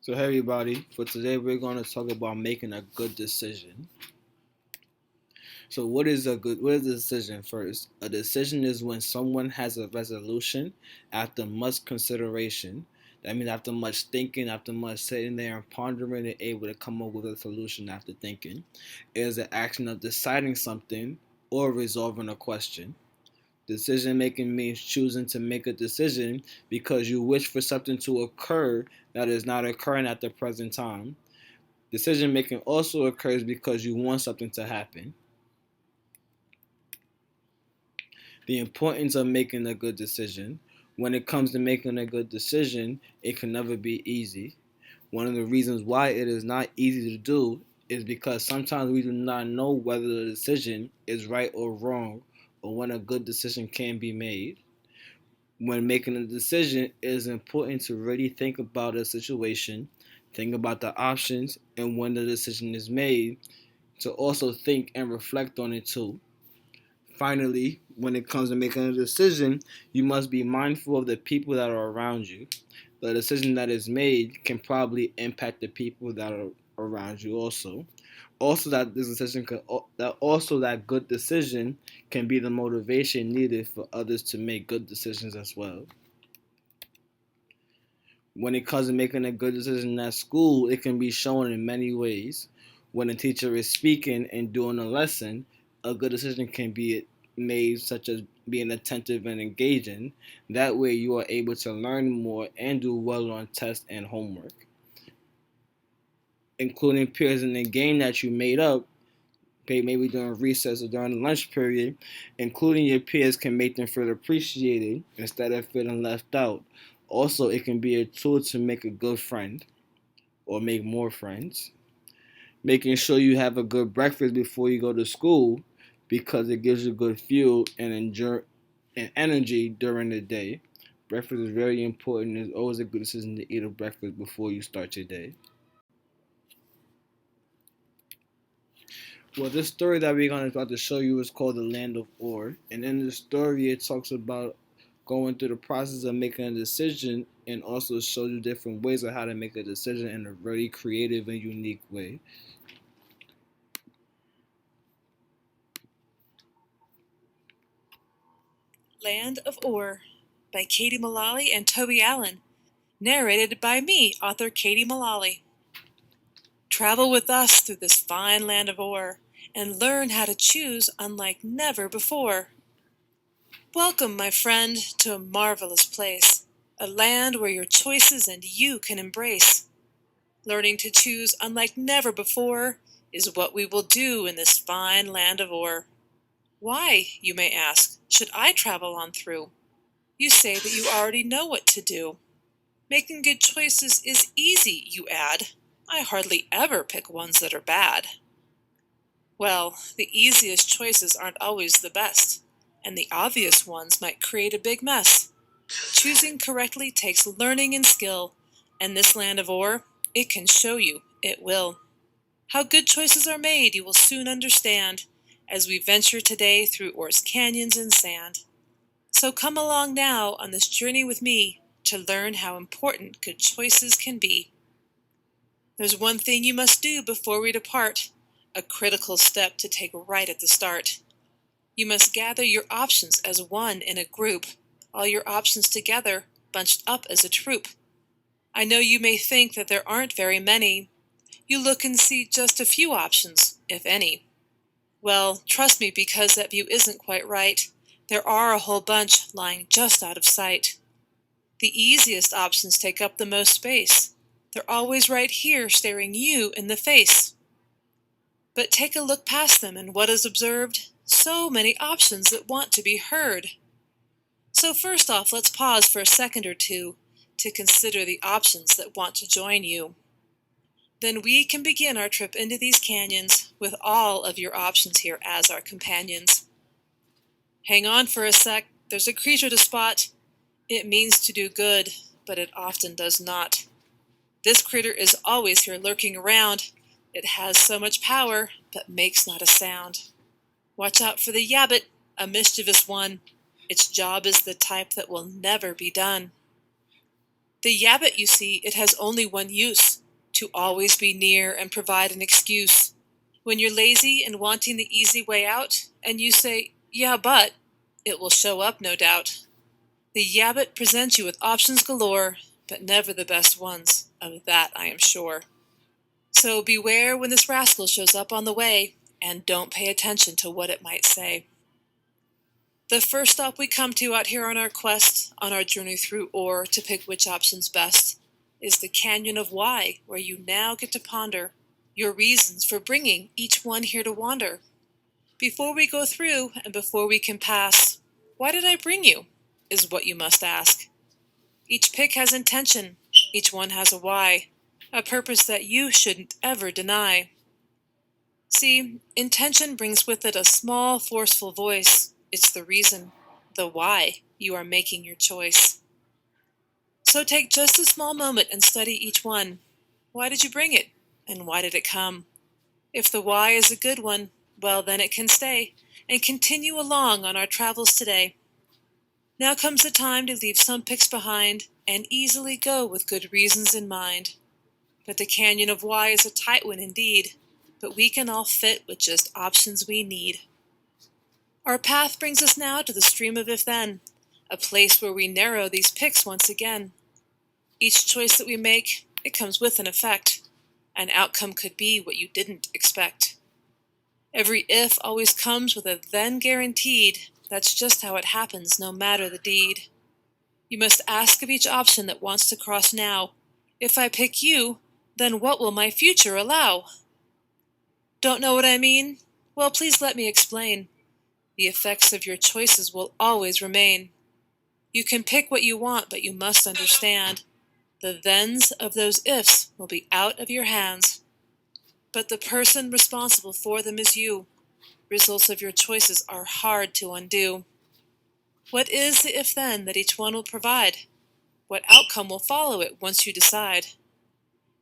So, hey everybody, for today we're going to talk about making a good decision. So, what is a decision first? A decision is when someone has a resolution after much consideration. That means after much thinking, after much sitting there and pondering, they're able to come up with a solution after thinking. It is the action of deciding something or resolving a question. Decision making means choosing to make a decision because you wish for something to occur that is not occurring at the present time. Decision making also occurs because you want something to happen. The importance of making a good decision. When it comes to making a good decision, it can never be easy. One of the reasons why it is not easy to do is because sometimes we do not know whether the decision is right or wrong, or when a good decision can be made. When making a decision, it is important to really think about a situation, think about the options, and when the decision is made, to also think and reflect on it too. Finally, when it comes to making a decision, you must be mindful of the people that are around you. The decision that is made can probably impact the people that are around you also. Also, that good decision can be the motivation needed for others to make good decisions as well. When it comes to making a good decision at school, it can be shown in many ways. When a teacher is speaking and doing a lesson, a good decision can be made, such as being attentive and engaging. That way, you are able to learn more and do well on tests and homework. Including peers in the game that you made up, maybe during recess or during the lunch period, including your peers can make them feel appreciated instead of feeling left out. Also, it can be a tool to make a good friend or make more friends. Making sure you have a good breakfast before you go to school because it gives you good fuel and energy during the day. Breakfast is very important. It's always a good decision to eat a breakfast before you start your day. Well, this story that we're going to about to show you is called The Land of Ore. And in the story, it talks about going through the process of making a decision and also shows you different ways of how to make a decision in a very creative and unique way. Land of Ore by Katie Mullally and Toby Allen. Narrated by me, author Katie Mullally. Travel with us through this fine land of ore and learn how to choose unlike never before. Welcome, my friend, to a marvelous place, a land where your choices and you can embrace. Learning to choose unlike never before is what we will do in this fine land of ore. Why, you may ask, should I travel on through? You say that you already know what to do. Making good choices is easy, you add. I hardly ever pick ones that are bad. Well, the easiest choices aren't always the best, and the obvious ones might create a big mess. Choosing correctly takes learning and skill, and this land of ore, it can show you, it will. How good choices are made you will soon understand as we venture today through ore's canyons and sand. So come along now on this journey with me to learn how important good choices can be. There's one thing you must do before we depart, a critical step to take right at the start. You must gather your options as one in a group, all your options together, bunched up as a troop. I know you may think that there aren't very many. You look and see just a few options, if any. Well, trust me, because that view isn't quite right. There are a whole bunch lying just out of sight. The easiest options take up the most space. They're always right here staring you in the face. But take a look past them and what is observed? So many options that want to be heard. So first off, let's pause for a second or two to consider the options that want to join you. Then we can begin our trip into these canyons with all of your options here as our companions. Hang on for a sec, there's a creature to spot. It means to do good, but it often does not. This critter is always here lurking around. It has so much power, but makes not a sound. Watch out for the yabbit, a mischievous one. Its job is the type that will never be done. The yabbit, you see, it has only one use, to always be near and provide an excuse. When you're lazy and wanting the easy way out, and you say, yeah, but, it will show up, no doubt. The yabbit presents you with options galore, but never the best ones, of that I am sure. So beware when this rascal shows up on the way, and don't pay attention to what it might say. The first stop we come to out here on our quest, on our journey through ore to pick which option's best, is the Canyon of Why, where you now get to ponder your reasons for bringing each one here to wander. Before we go through and before we can pass, why did I bring you, is what you must ask. Each pick has intention, each one has a why, a purpose that you shouldn't ever deny. See, intention brings with it a small, forceful voice. It's the reason, the why, you are making your choice. So take just a small moment and study each one. Why did you bring it? And why did it come? If the why is a good one, well, then it can stay and continue along on our travels today. Now comes the time to leave some picks behind and easily go with good reasons in mind. But the Canyon of Why is a tight one indeed, but we can all fit with just options we need. Our path brings us now to the stream of If Then, a place where we narrow these picks once again. Each choice that we make, it comes with an effect. An outcome could be what you didn't expect. Every if always comes with a then guaranteed. That's just how it happens, no matter the deed. You must ask of each option that wants to cross now, if I pick you, then what will my future allow? Don't know what I mean? Well, please let me explain. The effects of your choices will always remain. You can pick what you want, but you must understand the thens of those ifs will be out of your hands. But the person responsible for them is you. Results of your choices are hard to undo. What is the if-then that each one will provide? What outcome will follow it once you decide?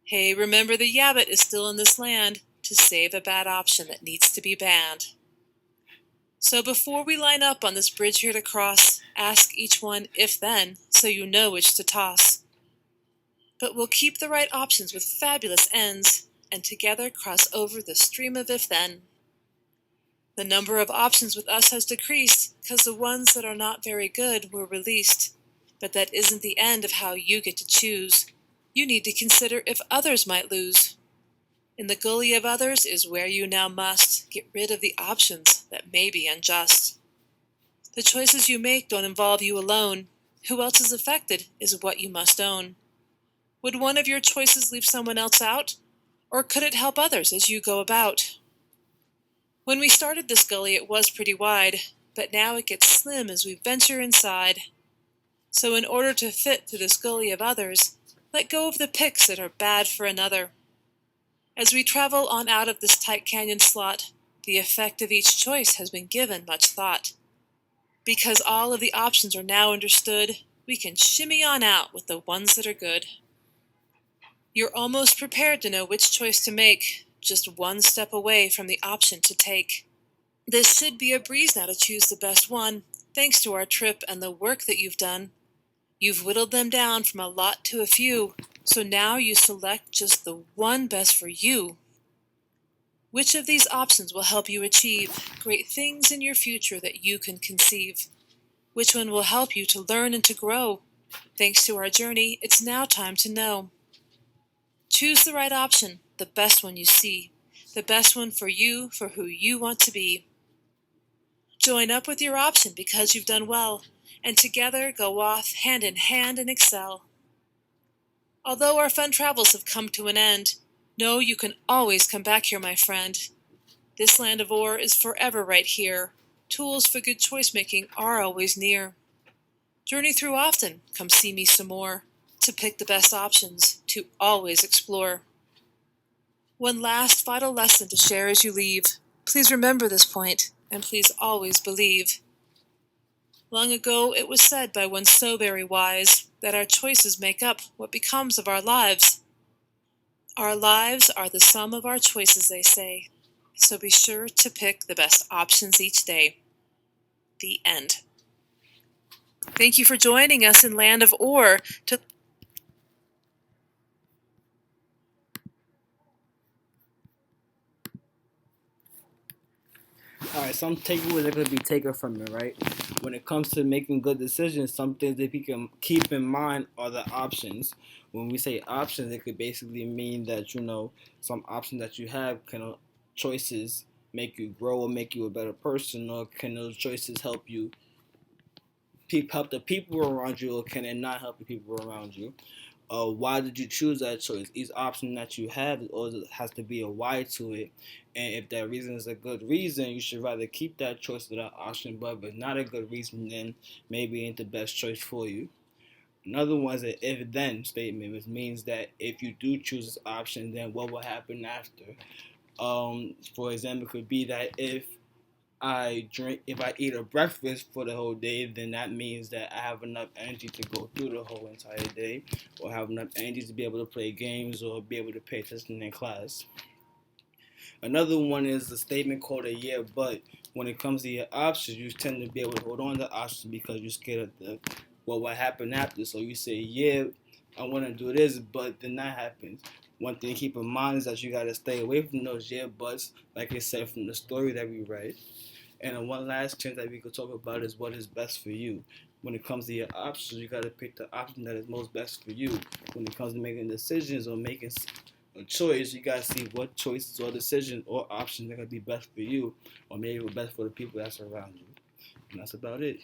Hey, remember the yabbit is still in this land to save a bad option that needs to be banned. So before we line up on this bridge here to cross, ask each one if-then so you know which to toss. But we'll keep the right options with fabulous ends and together cross over the stream of if-then. The number of options with us has decreased because the ones that are not very good were released. But that isn't the end of how you get to choose. You need to consider if others might lose. In the gully of others is where you now must get rid of the options that may be unjust. The choices you make don't involve you alone. Who else is affected is what you must own. Would one of your choices leave someone else out? Or could it help others as you go about? When we started this gully, it was pretty wide, but now it gets slim as we venture inside. So in order to fit through this gully of others, let go of the picks that are bad for another. As we travel on out of this tight canyon slot, the effect of each choice has been given much thought. Because all of the options are now understood, we can shimmy on out with the ones that are good. You're almost prepared to know which choice to make, just one step away from the option to take. This should be a breeze now to choose the best one, thanks to our trip and the work that you've done. You've whittled them down from a lot to a few, so now you select just the one best for you. Which of these options will help you achieve great things in your future that you can conceive? Which one will help you to learn and to grow? Thanks to our journey, it's now time to know. Choose the right option, the best one you see, the best one for you, for who you want to be. Join up with your option because you've done well, and together go off hand in hand and excel. Although our fun travels have come to an end, know you can always come back here, my friend. This land of ore is forever right here. Tools for good choice making are always near. Journey through often, come see me some more, to pick the best options, to always explore. One last vital lesson to share as you leave. Please remember this point, and please always believe. Long ago it was said by one so very wise that our choices make up what becomes of our lives. Our lives are the sum of our choices, they say, so be sure to pick the best options each day. The end. Thank you for joining us in Land of Ore to All right, some takeaways that could be taken from it, right? When it comes to making good decisions, some things that we can keep in mind are the options. When we say options, it could basically mean that some options that you have can choices make you grow or make you a better person, or can those choices help you help the people around you, or can it not help the people around you? Why did you choose that choice? Each option that you have always has to be a why to it. And if that reason is a good reason, you should rather keep that choice or that option. But if it's not a good reason, then maybe it ain't the best choice for you. Another one is an if then statement, which means that if you do choose this option, then what will happen after? For example, it could be that if I eat a breakfast for the whole day, then that means that I have enough energy to go through the whole entire day, or have enough energy to be able to play games or be able to pay attention in class. Another one is a statement called a yeah, but when it comes to your options, you tend to be able to hold on to options because you're scared of what will happen after. So you say, yeah, I want to do this, but then that happens. One thing to keep in mind is that you got to stay away from those yeah buts, like I said from the story that we read. And one last chance that we could talk about is what is best for you. When it comes to your options, you got to pick the option that is most best for you. When it comes to making decisions or making a choice, you got to see what choices or decisions or options are going to be best for you, or maybe best for the people that's around you. And that's about it.